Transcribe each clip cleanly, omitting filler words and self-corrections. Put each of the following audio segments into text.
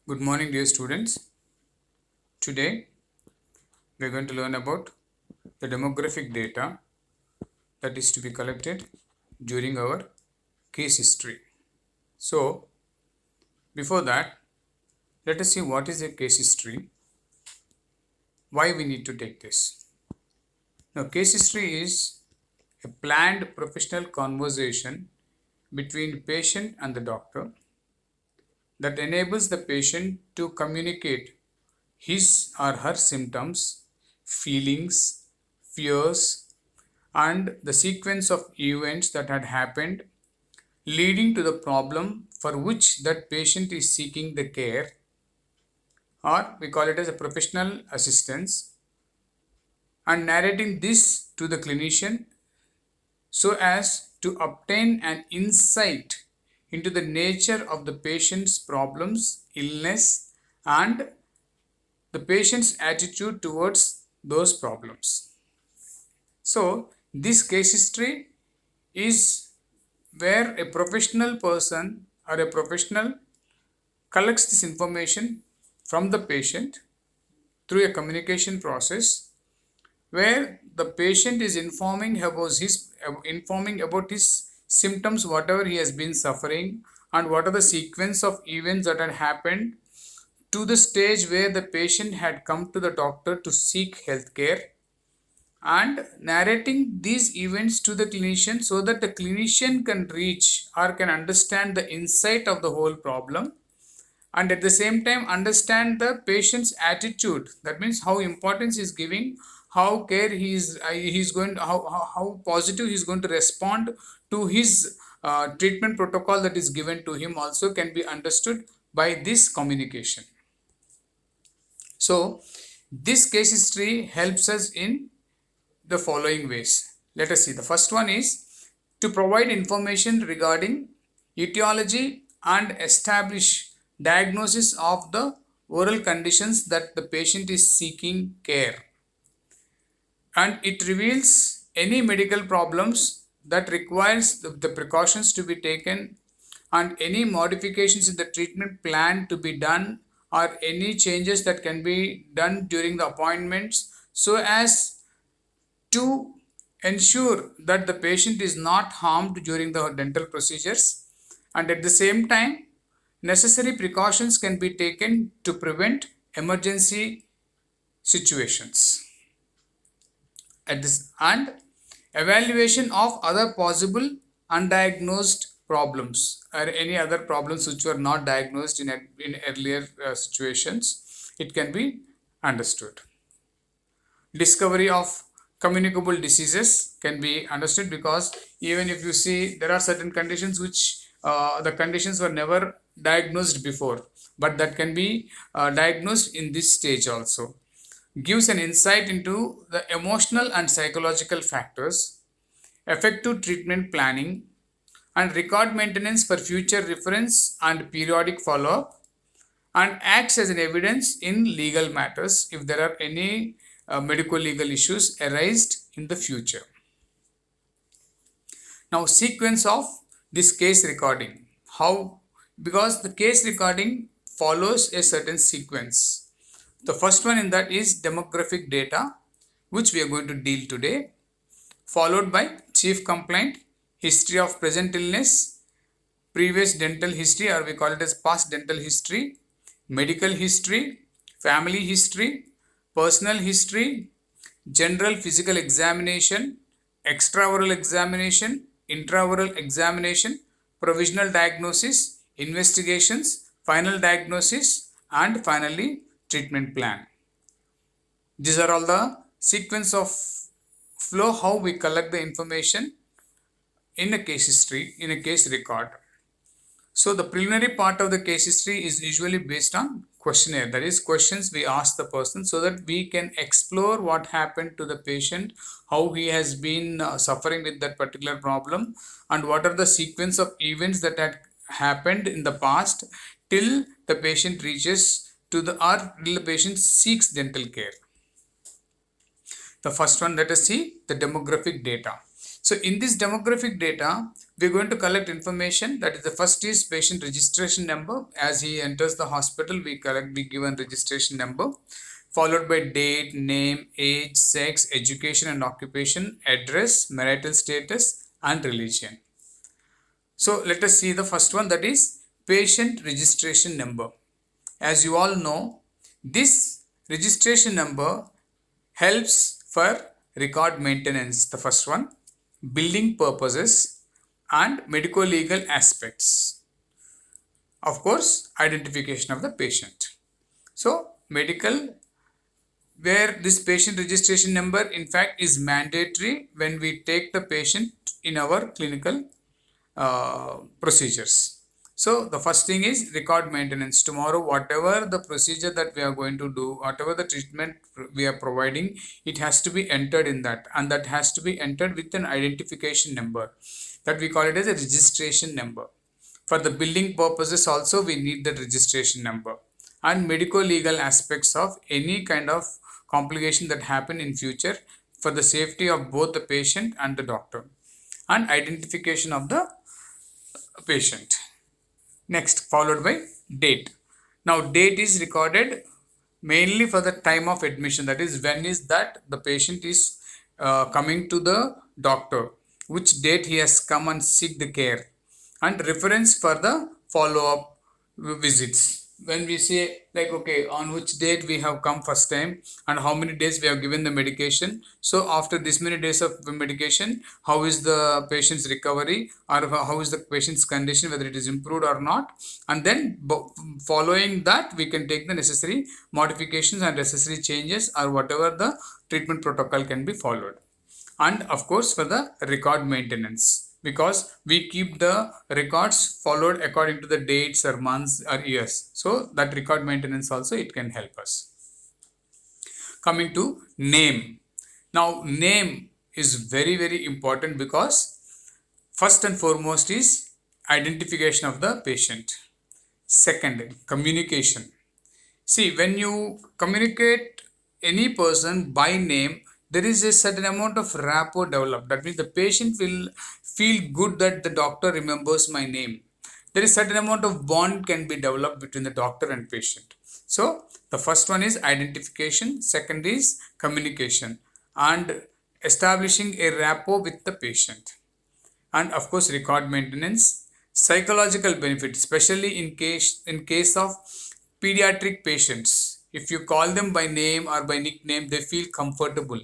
Good morning, dear students. Today we are going to learn about the demographic data that is to be collected during our case history. So, before that, let us see what is a case history, why we need to take this. Now, case history is a planned professional conversation between patient and the doctor that enables the patient to communicate his or her symptoms, feelings, fears, and the sequence of events that had happened leading to the problem for which that patient is seeking the care, or we call it as a professional assistance, and narrating this to the clinician so as to obtain an insight into the nature of the patient's problems, illness, and the patient's attitude towards those problems. So, this case history is where a professional person or a professional collects this information from the patient through a communication process where the patient is informing about his symptoms, whatever he has been suffering, and what are the sequence of events that had happened to the stage where the patient had come to the doctor to seek health care, and narrating these events to the clinician so that the clinician can reach or can understand the insight of the whole problem, and at the same time understand the patient's attitude. That means how importance is giving, how care he's going to, how positive he's going to respond to his treatment protocol that is given to him also can be understood by this communication. So this case history helps us in the following ways. Let us see. The first one is to provide information regarding etiology and establish diagnosis of the oral conditions that the patient is seeking care. And it reveals any medical problems that requires the precautions to be taken and any modifications in the treatment plan to be done or any changes that can be done during the appointments so as to ensure that the patient is not harmed during the dental procedures, and at the same time necessary precautions can be taken to prevent emergency situations. At this, and evaluation of other possible undiagnosed problems or any other problems which were not diagnosed in earlier situations, it can be understood. Discovery of communicable diseases can be understood, because even if you see there are certain conditions which the conditions were never diagnosed before, but that can be diagnosed in this stage also. Gives an insight into the emotional and psychological factors, effective treatment planning, and record maintenance for future reference and periodic follow-up, and acts as an evidence in legal matters if there are any medical legal issues arised in the future. Now, sequence of this case recording. How? Because the case recording follows a certain sequence. The first one in that is demographic data, which we are going to deal today, followed by chief complaint, history of present illness, previous dental history, or we call it as past dental history, medical history, family history, personal history, general physical examination, extraoral examination, intraoral examination, provisional diagnosis, investigations, final diagnosis, and finally treatment plan. These are all the sequence of flow how we collect the information in a case history, in a case record. So the preliminary part of the case history is usually based on questionnaire, that is questions we ask the person so that we can explore what happened to the patient, how he has been suffering with that particular problem, and what are the sequence of events that had happened in the past till the patient reaches to the till the patient seeks dental care. The first one, let us see the demographic data. So in this demographic data, we're going to collect information. That is, the first is patient registration number. As he enters the hospital, we give a registration number, followed by date, name, age, sex, education and occupation, address, marital status, and religion. So let us see the first one, that is patient registration number. As you all know, this registration number helps for record maintenance, the first one, billing purposes, and medical legal aspects. Of course, identification of the patient. So medical, where this patient registration number in fact is mandatory when we take the patient in our clinical procedures. So the first thing is record maintenance. Tomorrow, whatever the procedure that we are going to do, whatever the treatment we are providing, it has to be entered in that, and that has to be entered with an identification number, that we call it as a registration number. For the billing purposes also, we need the registration number, and medical legal aspects of any kind of complication that happen in future for the safety of both the patient and the doctor, and identification of the patient. Next, followed by date. Now date is recorded mainly for the time of admission, that is when is that the patient is coming to the doctor, which date he has come and seek the care, and reference for the follow-up visits. When we say like, okay, on which date we have come first time and how many days we have given the medication, so after this many days of medication, how is the patient's recovery, or how is the patient's condition, whether it is improved or not, and then following that we can take the necessary modifications and necessary changes, or whatever the treatment protocol can be followed. And of course for the record maintenance, because we keep the records followed according to the dates or months or years, so that record maintenance also it can help us. Coming to name. Now name is very important, because first and foremost is identification of the patient. Second, communication. See, when you communicate any person by name, there is a certain amount of rapport developed. That means the patient will feel good that the doctor remembers my name. There is certain amount of bond can be developed between the doctor and patient. So the first one is identification, second is communication, and establishing a rapport with the patient. And of course record maintenance, psychological benefit, especially in case of pediatric patients. If you call them by name or by nickname, they feel comfortable.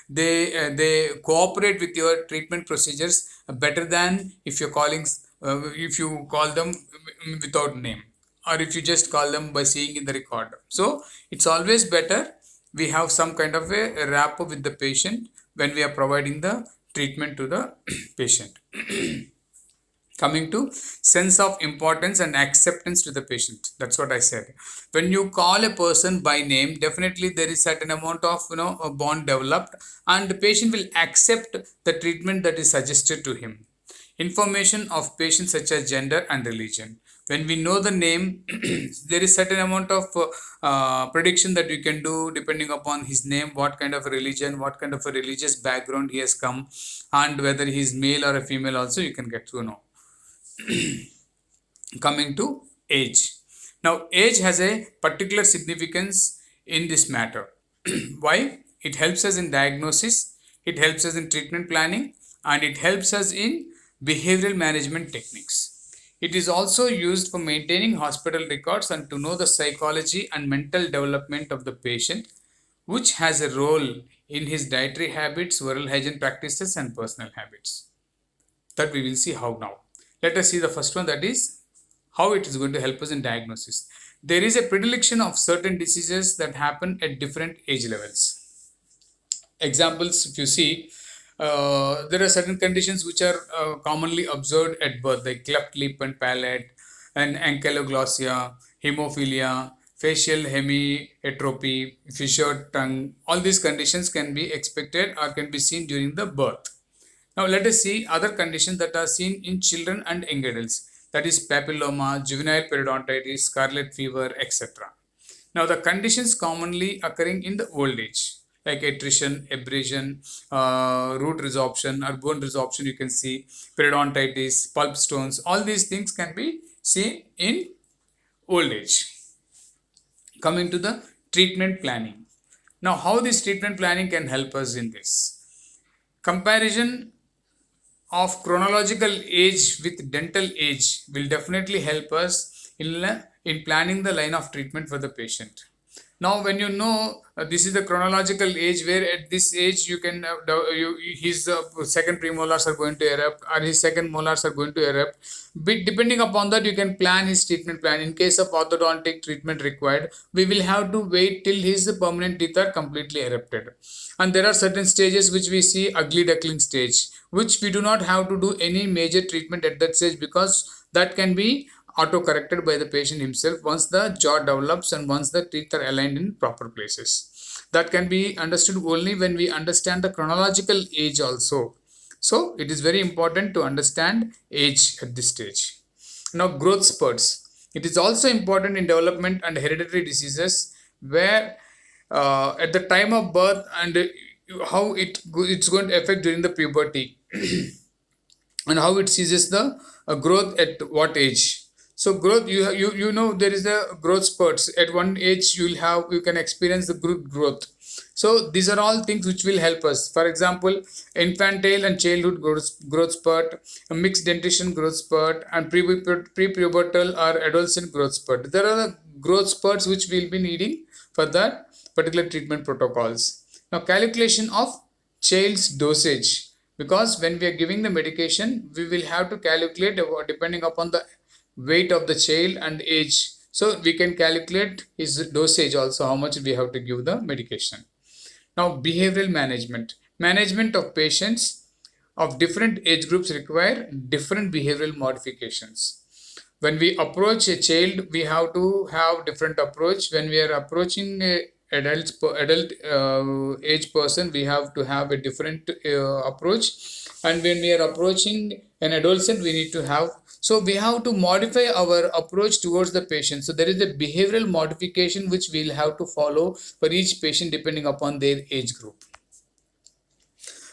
They cooperate with your treatment procedures better than if you call them without name, or if you just call them by seeing in the record. So it's always better we have some kind of a rapport with the patient when we are providing the treatment to the patient. Coming to sense of importance and acceptance to the patient. That's what I said. When you call a person by name, definitely there is certain amount of a bond developed, and the patient will accept the treatment that is suggested to him. Information of patient such as gender and religion. When we know the name, there is certain amount of prediction that you can do depending upon his name, what kind of a religion, what kind of a religious background he has come, and whether he is male or a female also you can get to know. Coming to age. Now age has a particular significance in this matter. Why? It helps us in diagnosis, it helps us in treatment planning, and it helps us in behavioral management techniques. It is also used for maintaining hospital records and to know the psychology and mental development of the patient, which has a role in his dietary habits, oral hygiene practices, and personal habits. That we will see how now. Let us see the first one, that is how it is going to help us in diagnosis. There is a predilection of certain diseases that happen at different age levels. Examples, if you see, there are certain conditions which are commonly observed at birth, like cleft lip and palate, and ankyloglossia, hemophilia, facial hemiatrophy, fissured tongue. All these conditions can be expected or can be seen during the birth. Now let us see other conditions that are seen in children and young adults, that is papilloma, juvenile periodontitis, scarlet fever, etc. Now the conditions commonly occurring in the old age, like attrition, abrasion, root resorption or bone resorption. You can see periodontitis, pulp stones. All these things can be seen in old age. Coming to the treatment planning. Now, how this treatment planning can help us in this? Comparison of chronological age with dental age will definitely help us in planning the line of treatment for the patient. Now, when you know this is the chronological age, where at this age you can his second premolars are going to erupt or his second molars are going to erupt. Depending upon that, you can plan his treatment plan. In case of orthodontic treatment required, we will have to wait till his permanent teeth are completely erupted. And there are certain stages which we see ugly duckling stage, which we do not have to do any major treatment at that stage, because that can be auto corrected by the patient himself once the jaw develops and once the teeth are aligned in proper places. That can be understood only when we understand the chronological age also. So it is very important to understand age at this stage. Now, growth spurts. It is also important in development and hereditary diseases, where at the time of birth and how it's going to affect during the puberty and how it seizes the growth at what age. So growth, you know, there is a growth spurts. At one age you can experience the good growth. So these are all things which will help us. For example, infantile and childhood growth spurt, a mixed dentition growth spurt, and pre-pubertal or adolescent growth spurt. There are the growth spurts which we will be needing for that particular treatment protocols. Now, calculation of child's dosage, because when we are giving the medication, we will have to calculate depending upon the weight of the child and age. So we can calculate his dosage also, how much we have to give the medication. Now, behavioral management of patients of different age groups require different behavioral modifications. When we approach a child, we have to have different approach. When we are approaching a adult age person, we have to have a different approach. And when we are approaching an adolescent, we need to have, so we have to modify our approach towards the patient. So there is a behavioral modification which we will have to follow for each patient depending upon their age group.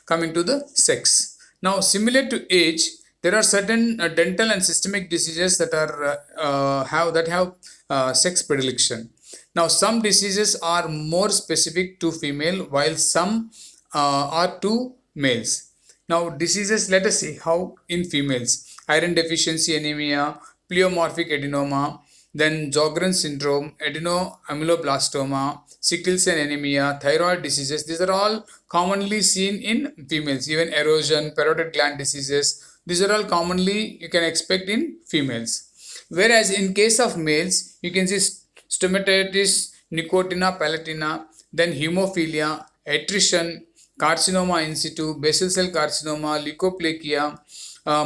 Coming to the sex. Now, similar to age, there are certain dental and systemic diseases that are have sex predilection. Now, some diseases are more specific to female, while some are to males. Now, diseases, let us see how in females. Iron deficiency anemia, pleomorphic adenoma, then Sjogren's syndrome, adenoameloblastoma, sickle cell anemia, thyroid diseases. These are all commonly seen in females. Even erosion, parotid gland diseases. These are all commonly you can expect in females. Whereas in case of males, you can see stomatitis, nicotina palatina, then hemophilia, attrition, carcinoma in situ, basal cell carcinoma, leukoplakia,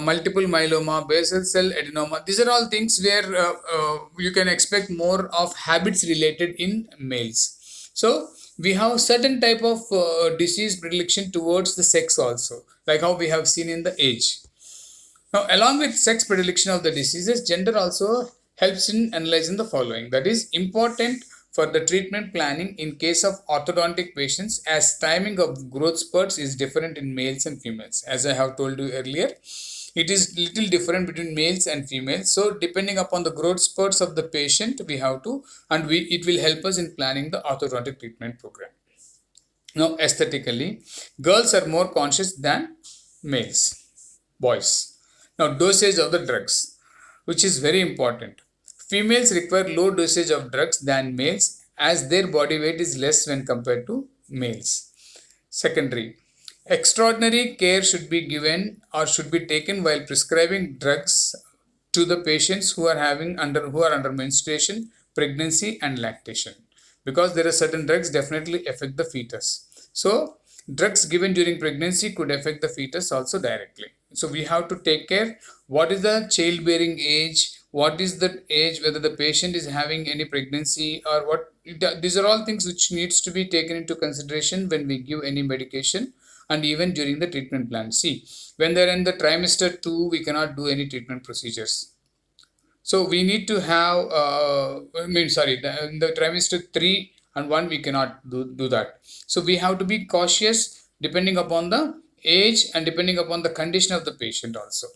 multiple myeloma, basal cell adenoma. These are all things where you can expect more of habits related in males. So we have certain type of disease predilection towards the sex also, like how we have seen in the age. Now, along with sex predilection of the diseases, gender also helps in analyzing the following. That is important for the treatment planning in case of orthodontic patients, as timing of growth spurts is different in males and females. As I have told you earlier, it is little different between males and females. So depending upon the growth spurts of the patient, we have to, and it will help us in planning the orthodontic treatment program. Now, aesthetically, girls are more conscious than boys. Now, dosage of the drugs, which is very important. Females require low dosage of drugs than males, as their body weight is less when compared to males. Secondary, extraordinary care should be given or should be taken while prescribing drugs to the patients who are under menstruation, pregnancy and lactation, because there are certain drugs definitely affect the fetus. So drugs given during pregnancy could affect the fetus also directly. So we have to take care what is the childbearing age, what is the age, whether the patient is having any pregnancy or what. These are all things which needs to be taken into consideration when we give any medication and even during the treatment plan. See, when they're in the trimester 2, we cannot do any treatment procedures. So we need to have, in the trimester 3 and one we cannot do that. So we have to be cautious depending upon the age and depending upon the condition of the patient also.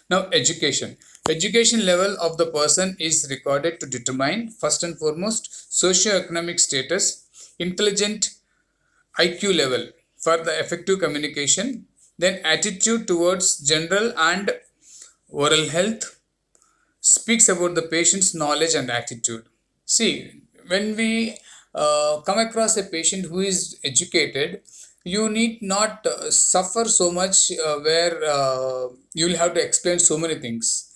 Now, education. Education level of the person is recorded to determine first and foremost socio-economic status, intelligent IQ level for the effective communication, then attitude towards general and oral health, speaks about the patient's knowledge and attitude. See, when we come across a patient who is educated, you need not suffer so much where you will have to explain so many things.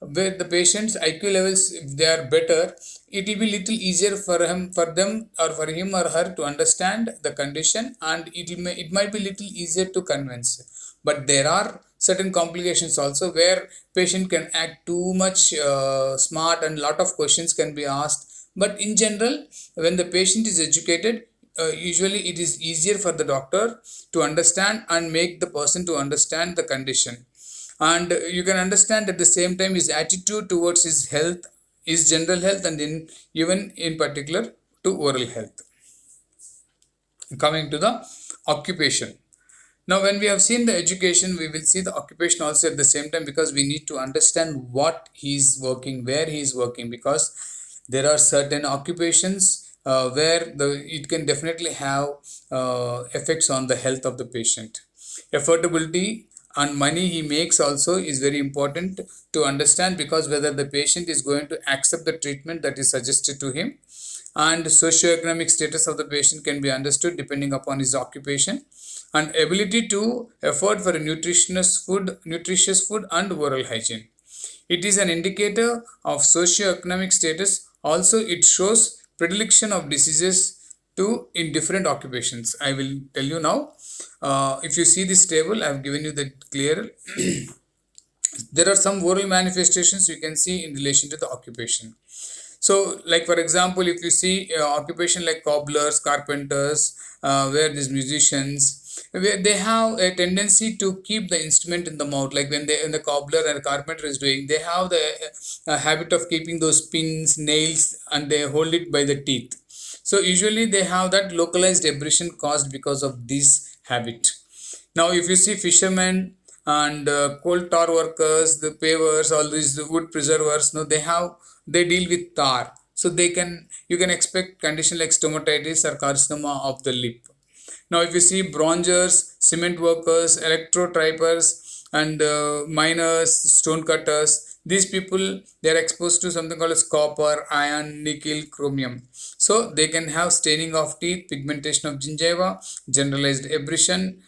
Where the patient's IQ levels, if they are better, it will be little easier for them, or for him or her to understand the condition, and it might be little easier to convince. But there are certain complications also where patient can act too much smart and lot of questions can be asked. But in general, when the patient is educated, usually it is easier for the doctor to understand and make the person to understand the condition. And you can understand at the same time his attitude towards his health, his general health, and even in particular to oral health. Coming to the occupation. Now, when we have seen the education, we will see the occupation also at the same time, because we need to understand what he is working, where he is working, because there are certain occupations where it can definitely have effects on the health of the patient. Affordability and money he makes also is very important to understand, because whether the patient is going to accept the treatment that is suggested to him. And socioeconomic status of the patient can be understood depending upon his occupation, and ability to afford for a nutritious food and oral hygiene. It is an indicator of socioeconomic status. Also, it shows predilection of diseases to in different occupations. I will tell you now. If you see this table, I have given you the clear. There are some oral manifestations you can see in relation to the occupation. So, like for example, if you see occupation like cobblers, carpenters, where these musicians, where they have a tendency to keep the instrument in the mouth, like when the cobbler and the carpenter is doing, they have the habit of keeping those pins, nails, and they hold it by the teeth. So usually they have that localized abrasion caused because of this habit. Now, if you see fishermen and coal tar workers, the pavers, all these wood preservers, no, they deal with tar, so you can expect condition like stomatitis or carcinoma of the lip. Now, if you see bronzers, cement workers, electro-trippers, and miners, stone cutters, these people, they are exposed to something called as copper, iron, nickel, chromium. So they can have staining of teeth, pigmentation of gingiva, generalized abrasion,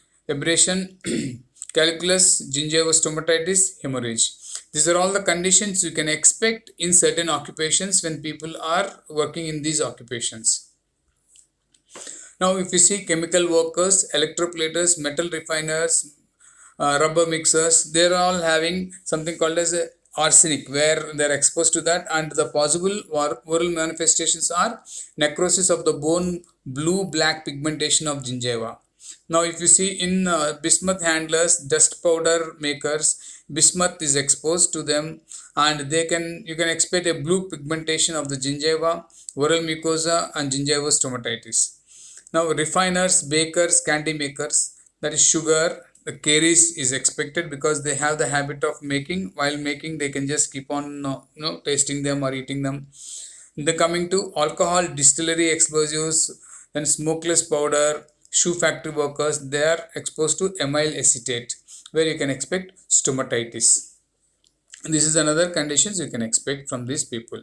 calculus, gingivostomatitis, hemorrhage. These are all the conditions you can expect in certain occupations when people are working in these occupations. Now, if you see chemical workers, electroplaters, metal refiners, rubber mixers, they're all having something called as arsenic, where they're exposed to that, and the possible oral manifestations are necrosis of the bone, blue-black pigmentation of gingiva. Now, if you see in bismuth handlers, dust powder makers, bismuth is exposed to them, and you can expect a blue pigmentation of the gingiva, oral mucosa, and gingivostomatitis. Now, refiners, bakers, candy makers, that is sugar, the caries is expected, because they have the habit of making. While making, they can just keep on tasting them or eating them. Then coming to alcohol, distillery explosives, then smokeless powder, shoe factory workers, they are exposed to amyl acetate, where you can expect stomatitis. This is another conditions you can expect from these people.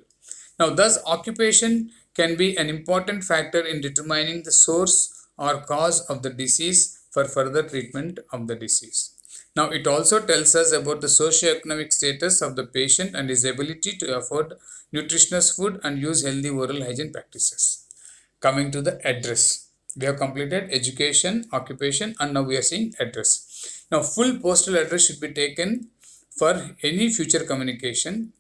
Now, thus occupation can be an important factor in determining the source or cause of the disease for further treatment of the disease. Now, it also tells us about the socio-economic status of the patient and his ability to afford nutritious food and use healthy oral hygiene practices. Coming to the address. We have completed education, occupation, and now we are seeing address. Now, full postal address should be taken for any future communication,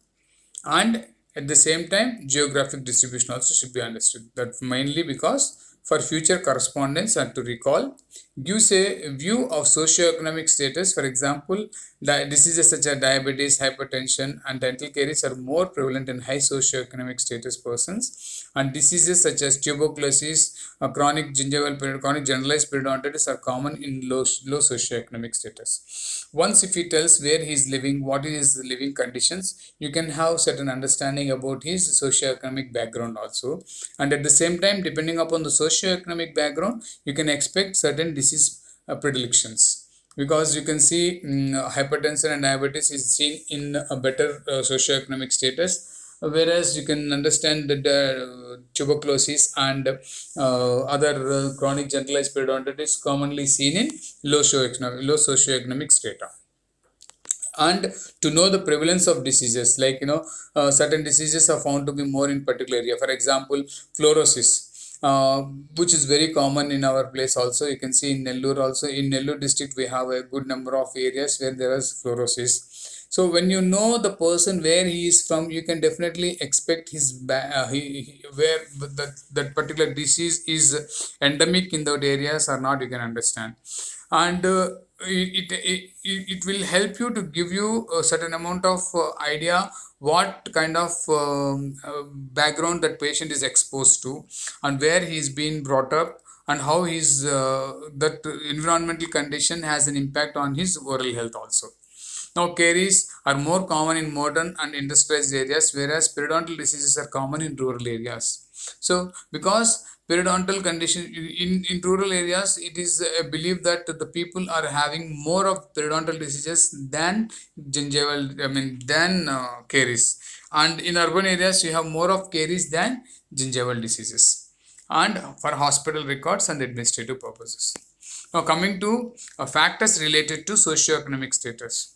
and at the same time geographic distribution also should be understood. That mainly because for future correspondence and to recall, gives a view of socioeconomic status. For example, diseases such as diabetes, hypertension, and dental caries are more prevalent in high socioeconomic status persons, and diseases such as tuberculosis, chronic chronic generalized periodontitis are common in low socioeconomic status. Once if he tells where he is living, what is his living conditions, you can have certain understanding about his socioeconomic background also. And at the same time, depending upon the socioeconomic background, you can expect certain disease predilections, because you can see hypertension and diabetes is seen in a better socioeconomic status, whereas you can understand that tuberculosis and other chronic generalized periodontitis commonly seen in low socioeconomic strata. And to know the prevalence of diseases, like certain diseases are found to be more in particular area. For example, fluorosis, which is very common in our place also. You can see in Nellore also. In Nellore district, we have a good number of areas where there is fluorosis. So when you know the person where he is from, you can definitely expect his where that particular disease is endemic in those areas or not. You can understand, and it will help you to give you a certain amount of idea what kind of background that patient is exposed to, and where he's been brought up, and how his that environmental condition has an impact on his oral health also. Now, caries are more common in modern and industrialized areas, whereas periodontal diseases are common in rural areas. So, because periodontal condition in rural areas, it is believed that the people are having more of periodontal diseases than caries, and in urban areas you have more of caries than gingival diseases, and for hospital records and administrative purposes. Now, coming to factors related to socioeconomic status.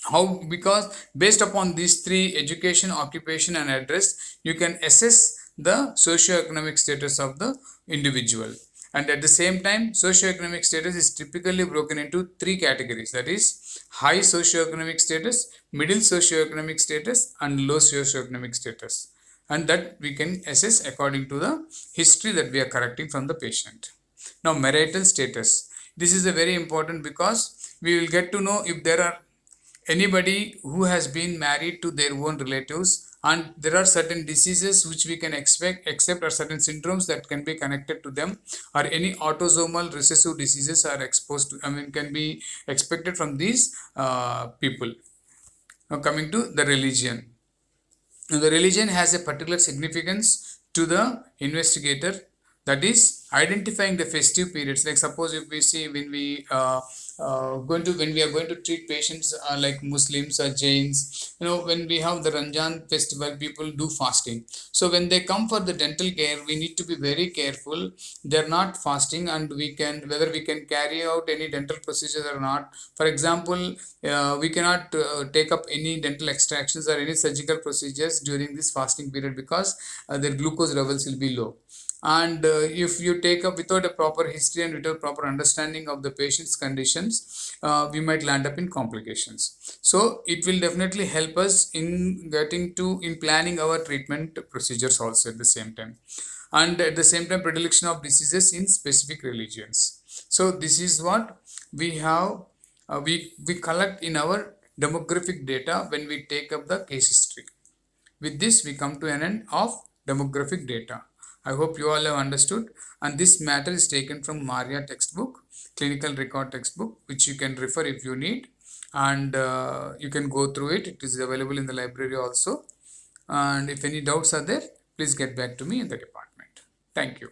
How? Because based upon these three, education, occupation, and address, you can assess the socio-economic status of the individual. And at the same time, socio-economic status is typically broken into three categories, that is high socio-economic status, middle socio-economic status, and low socio-economic status, and that we can assess according to the history that we are collecting from the patient. Now, marital status, this is a very important, because we will get to know if there are anybody who has been married to their own relatives, and there are certain diseases which we can accept, or certain syndromes that can be connected to them, or any autosomal recessive diseases are exposed to, can be expected from these people. Now, coming to the religion. Now, the religion has a particular significance to the investigator, that is identifying the festive periods. Like suppose if we see when we when we are going to treat patients like Muslims or Jains, when we have the Ranjan festival, people do fasting. So when they come for the dental care, we need to be very careful. They're not fasting, and whether we can carry out any dental procedures or not. For example, we cannot take up any dental extractions or any surgical procedures during this fasting period, because their glucose levels will be low. And if you take up without a proper history and without proper understanding of the patient's conditions, we might land up in complications. So it will definitely help us in planning our treatment procedures also at the same time. And at the same time, predilection of diseases in specific religions. So this is what we have, we collect in our demographic data when we take up the case history. With this, we come to an end of demographic data. I hope you all have understood, and this matter is taken from Maria textbook, clinical record textbook, which you can refer if you need, and you can go through it. It is available in the library also, and if any doubts are there, please get back to me in the department. Thank you.